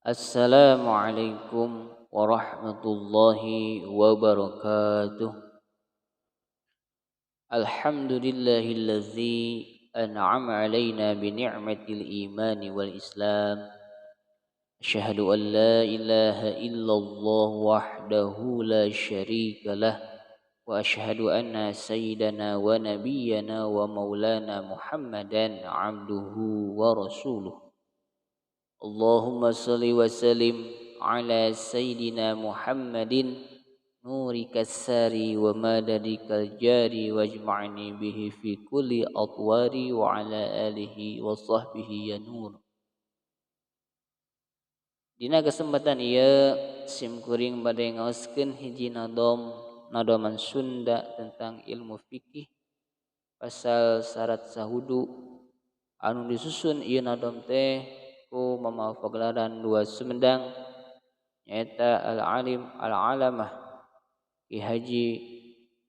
Assalamualaikum warahmatullahi wabarakatuh. Alhamdulillahilladzi an'ama alaina bi ni'matil imani wal islam. Asyhadu an la ilaha illallah wahdahu la syarika lah wa asyhadu anna sayyidana wa nabiyyana wa maulana Muhammadan abduhu wa rasuluh. Allahumma salli wa sallim ala sayyidina Muhammadin nurikas sari wa madadikal jari wajma'ni bihi fi kulli atwari wa ala alihi wa sahbihi ya nur. Dina kesempatan ieu sim kuring bade ngaoskeun hiji nadoman Sunda tentang ilmu fikih pasal syarat sahudu anu disusun ieu nadom teh ku mama pagelaran dua Sumedang nyaeta al-alim al-alamah Ki Haji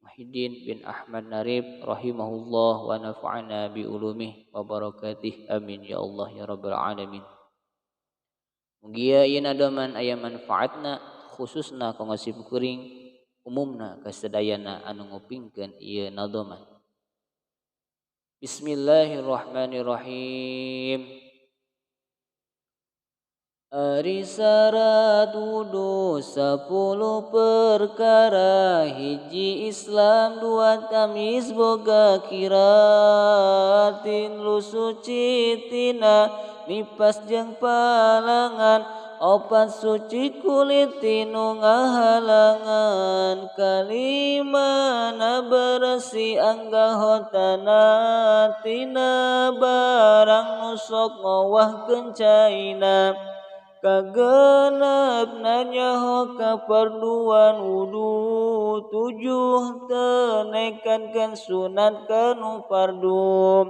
Muhyiddin bin Ahmad Narib rahimahullah wa nafa'ana bi ulumih wa barakatih amin ya Allah ya rabbal alamin. Mugia ieu nadoman aya manfaatna khususna kanggo sim kuring umumna kasadayana anu ngupingkeun ieu nadoman. Bismillahirrahmanirrahim. Ari syarat wudu 10 perkara, hiji Islam, 2 tamyiz boga kira, 3 suci tina nipas jeung palangan, 4 suci kulit tinu ngahalangan, 5 na bersih anggahotana tina barang nu sok ngowahkeun caina, kagenep nanyaho kaparduan wudu, 7 teu nekankeun sunat kanu fardu,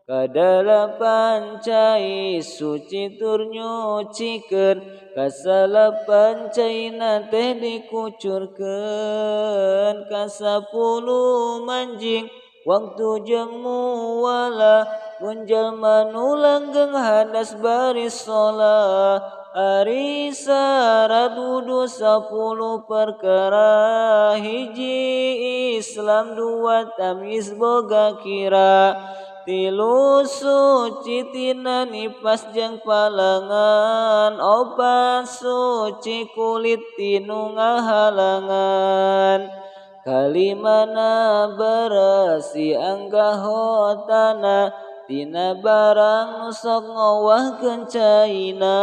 kadalapan cai suci tur nyucikeun, kasalapan caina teh dikucurkeun, kasapuluh manjing waktu jeung mualah, mun jalma nu langgeng hadas bari shalah. Ari syarat wudu 10 perkara, hiji Islam, 2 tamyiz boga kira, 3 suci tina nipas jeung palangan, 4 suci kulit tinu ngahalangan, 5 na bersih anggahotana tina barang nu sok ngowahkeun caina,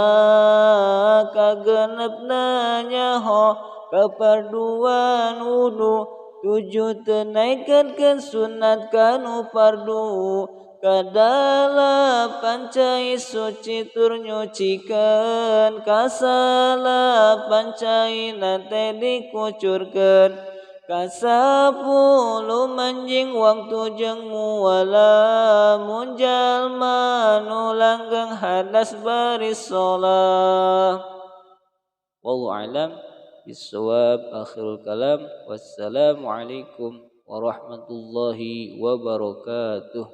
kagenep nanyaho kaparduan wudu, 7 teu naekankeun sunat kanu fardu, kadalapan cai suci tur nyucikeun, kasalapan caina teh dikucurkeun, kasapuluh manjing waktu jeung mualah, mun jalma nu langgeng hadas bari shalah. Wallahu a'lam bissawab. Akhirul kalam. Wassalamualaikum warahmatullahi wabarakatuh.